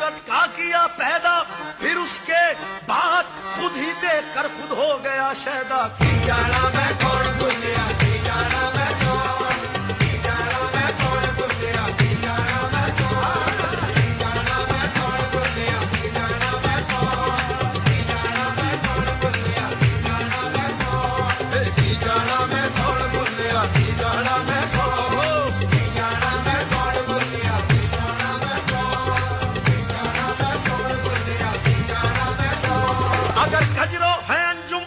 सूरत का किया पैदा, फिर उसके बाद खुद ही देख कर खुद हो गया शैदा। की जाना मैं कौन दुनिया, की जाना मैं कौन, की जाना मैं कौन दुनिया, की जाना मैं कौन, की जाना मैं कौन दुनिया, की जाना मैं कौन, की जाना मैं कौन दुनिया, की जाना मैं कौन, की जाना मैं कौन दुनिया, की जाना मैं कौन, की जाना मैं कौन दुनिया, की जाना मैं कौन, की जाना मैं कौन दुनिया, की जाना मैं कौन। अगर कजरो है अंजुम,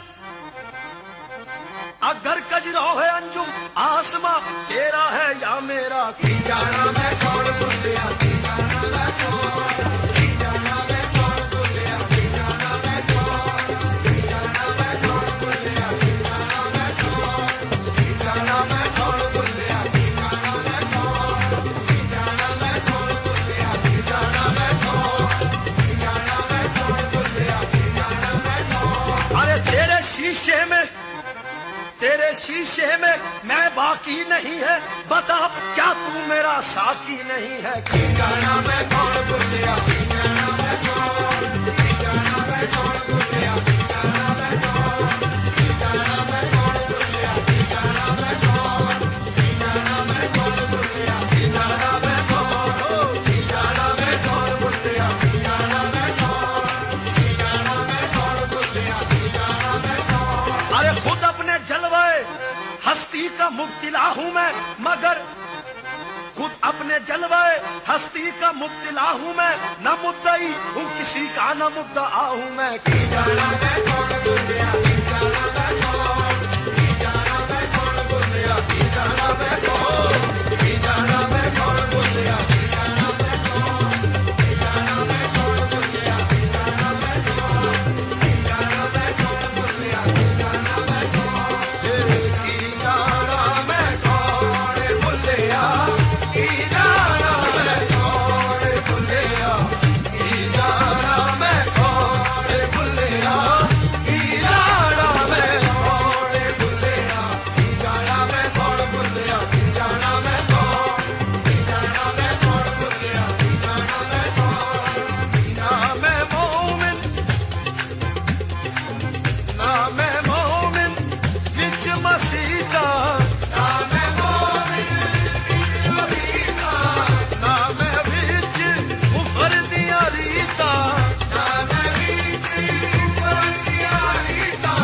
अगर कजरो है अंजुम, आसमां तेरा है या मेरा, की जाना मैं कौन दुनिया, की जाना मैं कौन, की जाना मैं कौन दुनिया, की जाना मैं कौन, की जाना मैं कौन दुनिया, की जाना मैं कौन, की जाना मैं कौन दुनिया, की जाना मैं कौन, की जाना मैं कौन दुनिया, की जाना मैं कौन, की जाना मैं कौन दुनिया, की जाना मैं कौन। अरे तेरे शीशे में, तेरे शीशे में मैं बाकी नहीं है, बता क्या तू मेरा साकी नहीं है, की जाना मैं कौन दुनिया, की जाना मैं कौन, की जाना मैं कौन दुनिया, की जाना मैं कौन, की जाना मैं कौन दुनिया, की जाना मैं कौन, की जाना मैं कौन दुनिया, की जाना मैं कौन, की जाना मैं कौन दुनिया, की जाना मैं कौन, की जाना मैं कौन दुनिया, की जाना मैं कौन। अरे खुद अपने जलवाए हस्ती का मुब्तिला हूँ मैं, मगर खुद अपने जलवाए हस्ती का मुब्तिला हूँ मैं, न मुद्दई हूँ किसी का न मुद्दआ हूँ मैं, की जाना मैं कौन दुनिया, की जाना मैं कौन, की जाना मैं कौन दुनिया, की जाना मैं कौन, की जाना मैं कौन दुनिया, की जाना मैं कौन, की जाना मैं कौन दुनिया, की जाना मैं कौन, की जाना मैं कौन दुनिया, की जाना मैं कौन, की जाना मैं कौन बुल्लिया, की जाना मैं कौन बुल्लिया, की जाना मैं कौन बुल्लिया, की जाना मैं कौन बुल्लिया, की जाना मैं कौन बुल्लिया, की जाना मैं कौन, की जाना मैं कौन बुल्लिया, की जाना मैं कौन। ना मैं मोमिन, ना मैं मोमिन विच मसीहा, ना मैं मोमिन विच मसीहा, ना मैं विच कुफर दिया रीता, ना मैं विच कुफर दिया रीता,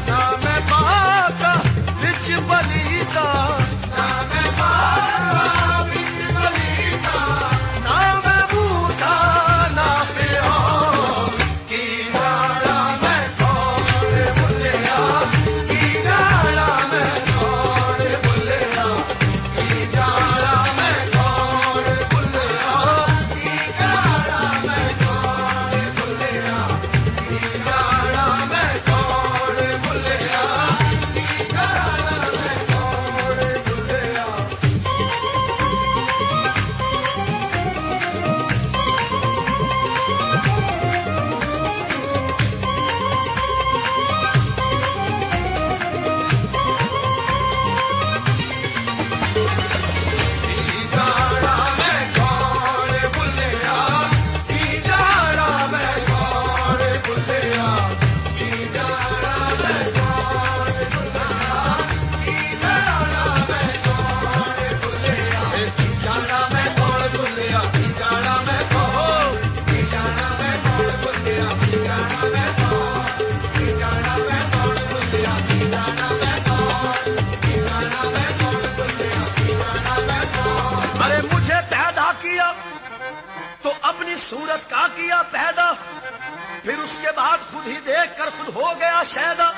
ना मैं पाका विच बलीता, ना मैं पाका विच बलीता, ना मैं मूसा ना फिरौन, की जाना मैं कौन बुल्लिया, की जाना मैं कौन बुल्लिया, की जाना मैं कौन बुल्लिया, की जाना मैं कौन बुल्लिया, की जाना मैं कौन बुल्लिया, की जाना मैं कौन बुल्लिया। की जाना मैं कौन बुल्लिया, की जाना मैं कौन बुल्लिया, की जाना मैं कौन बुल्लिया, की जाना मैं कौन बुल्लिया, की जाना मैं कौन बुल्लिया, की जाना मैं कौन, की जाना मैं कौन बुल्लिया, की जाना मैं कौन, की जाना मैं कौन बुल्लिया, की जाना मैं कौन, की जाना मैं कौन बुल्लिया, की जाना मैं कौन। अरे मुझे पैदा किया तो अपनी सूरत का किया पैदा, फिर उसके बाद खुद ही देख कर खुद हो गया शैदा।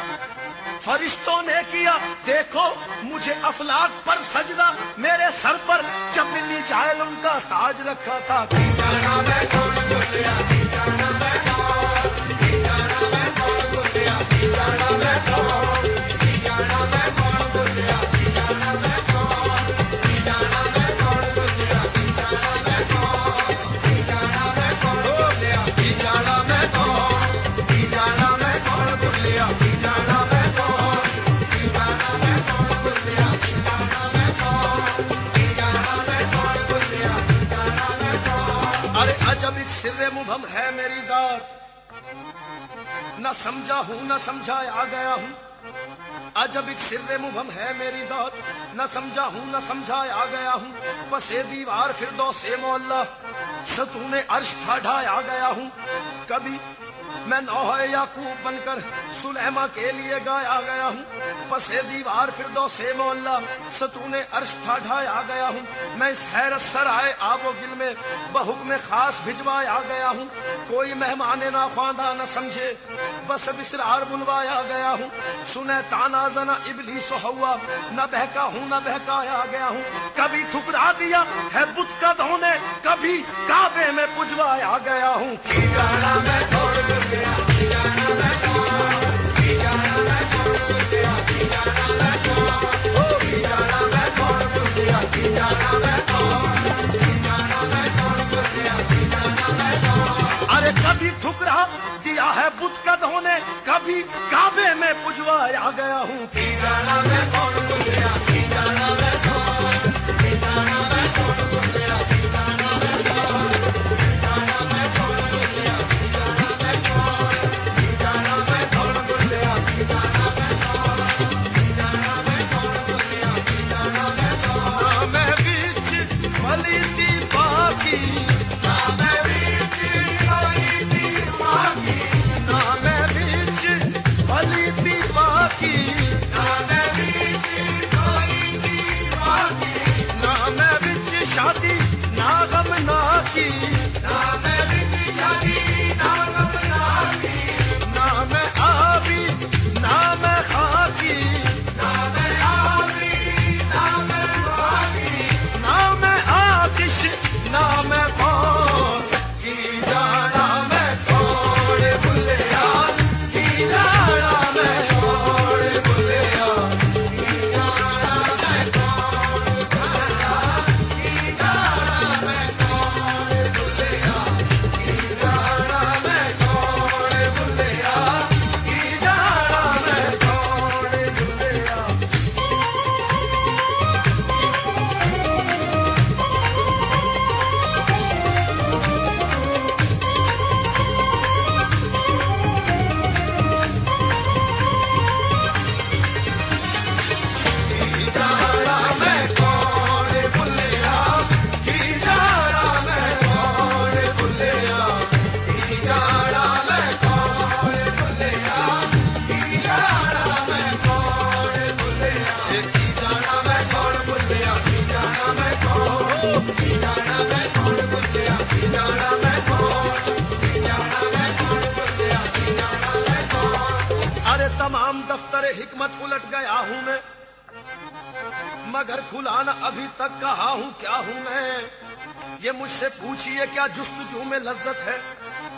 फरिश्तों ने किया देखो मुझे अफलाक पर सजदा, मेरे सर पर जब मिली जायल उनका ताज रखा था, की जाना मैं कौन बुल्लिया, की जाना मैं कौन, की जाना मैं कौन बुल्लिया, की जाना मैं कौन, की जाना मैं कौन बुल्लिया, की जाना मैं कौन, की जाना मैं कौन बुल्लिया, की जाना मैं कौन, की जाना मैं कौन बुल्लिया, की जाना मैं कौन, की जाना मैं कौन बुल्लिया, की जाना मैं कौन, की जाना मैं कौन बुल्लिया, की जाना मैं कौन, की जाना मैं कौन बुल्लिया, की जाना मैं कौन। अरे अजब एक सिर सिर्रे मुबहम है मेरी जात, न समझा हूं न समझाया आ गया हूं। अजब एक सिर्रे मुबहम है मेरी जात, न समझा हूं न समझाया आ गया हूं। बसे दीवार फिरदौसे मौला, सतूने अर्श था ढाया गया हूं। कभी मैं नौहे याकूब बनकर सुलेमा के लिए गाया गया हूँ। पसे दीवार फिरदौसे मौला, सतूने अर्श था ढाया गया हूँ। मैं इस हैरत सराय आबो गिल में बहुक्म खास भिजवाया गया हूँ। कोई मेहमान ना ख्वादा न समझे, बस बिसरार बुलवाया गया हूँ। सुने ताना जना इबलीस हवा, न बहका हूँ न बहकाया गया हूँ। कभी ठुकरा दिया है बुत का धोने, कभी काबे में पुजवाया गया हूँ। जाना मैं छोड़ गया, जाना मैं छोड़, जाना मैं छोड़ गया, जाना मैं छोड़, ओ जाना मैं छोड़ गया, जाना मैं छोड़, जाना मैं छोड़ गया, जाना मैं छोड़। अरे कभी ठुकरा दिया है बुत का धोने, कभी काबे में पुजवाया गया हूँ। जाना मैं छोड़ गया, जाना मैं छोड़, जाना मैं छोड़ गया, जाना मैं छोड़, जाना मैं छोड़ गया, जाना मैं छोड़, जाना मैं छोड़ गया, जाना मैं छोड़, जाना मैं छोड़ गया, जाना मैं छोड़। ना मैं बीच भली थी बाकी, ना मैं बीच भली थी बाकी, ना मैं बीच भली थी बाकी, ना मैं बीच भली थी बाकी, ना मैं बीच शादी ना गम ना की, ना मैं बीच शादी ना गम ना की, ना मैं आबी ना मैं खाकी, ना मैं आबी ना मैं खाकी, ना मैं आतिश ना मैं कौन की जाना मैं कौन बुलिया, की जाना मैं कौन बुलिया, की जाना मैं कौन बुलिया, की जाना मैं कौन बुलिया, की जाना मैं कौन बुलिया, की जाना मैं कौन बुलिया। जाना मैं कौन बुलिया, की जाना मैं कौन बुलिया, की जाना मैं कौन बुलिया, की जाना मैं कौन बुलिया, की जाना मैं कौन बुलिया, की जाना मैं कौन, की जाना मैं कौन बुलिया, की जाना मैं कौन, की जाना मैं कौन बुलिया, की जाना मैं कौन। अरे तमाम दफ्तर हिकमत उलट गया हूँ मैं, मगर खुला न अभी तक कहा हूँ क्या हूँ मैं। ये मुझसे पूछिए क्या जुस्तजू में लज्जत है,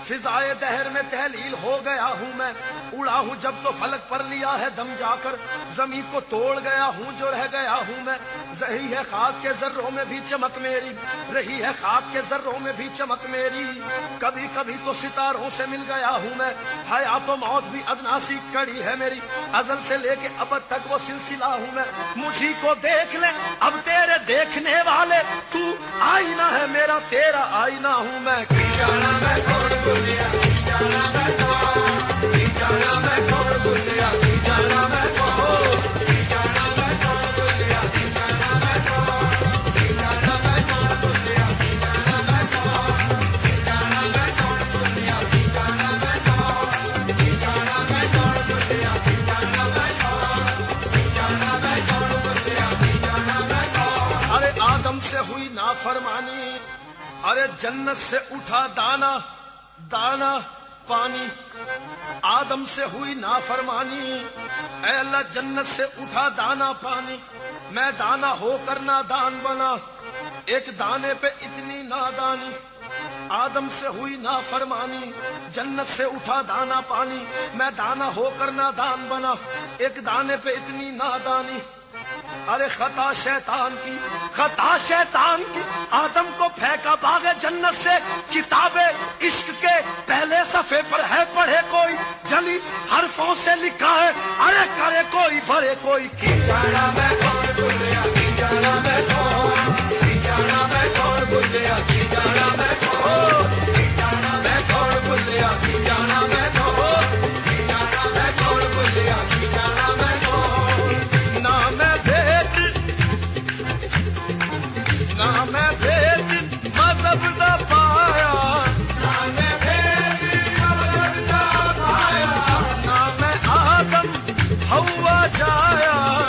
फिजाए दहर में तहलील हो गया हूँ मैं। उड़ा हूँ जब तो फलक पर लिया है दम जाकर, जमीन को तोड़ गया हूँ जो रह गया हूँ मैं। रही है खाक के जर्रों में भी चमक मेरी, रही है खाक के जर्रों में भी चमक मेरी। कभी कभी तो सितारों से मिल गया हूँ मैं, हया तो मौत भी अदना सी कड़ी है मेरी। अजल से लेके अब तक वो सिलसिला हूँ मैं। मुझी को देख ले अब तेरे देखने वाले, तू आईना है मेरा तेरा आईना हूँ मैं। की जाना मैं कौन बुलिया, की जाना मैं कौन, की जाना मैं कौन बुलिया, की जाना मैं कौन, की जाना मैं कौन बुलिया, की जाना मैं कौन, की जाना मैं कौन बुलिया, की जाना मैं कौन, की जाना मैं कौन बुलिया, की जाना मैं कौन, की जाना मैं कौन बुलिया, की जाना मैं कौन, की जाना मैं कौन बुलिया, की जाना मैं कौन। अरे आदम से हुई नाफरमानी, अरे जन्नत से उठा दाना दाना पानी। आदम से हुई नाफरमानी, ऐ अल्लाह जन्नत से उठा दाना पानी। मैं दाना होकर नादान बना, एक दाने पे इतनी नादानी। आदम से हुई नाफरमानी, जन्नत से उठा दाना पानी। मैं दाना होकर नादान बना, एक दाने पे इतनी नादानी। अरे खता शैतान की, खता शैतान की, आदम को फेंका बागे जन्नत से। किताबे इश्क के पहले सफे पर है पढ़े कोई, जली हरफों से लिखा है, अरे करे कोई भरे कोई। की जाना मैं कौन बुलिया, की जाना मैं कौन, की जाना मैं कौन बुलिया, की जाना मैं कौन, की जाना छाया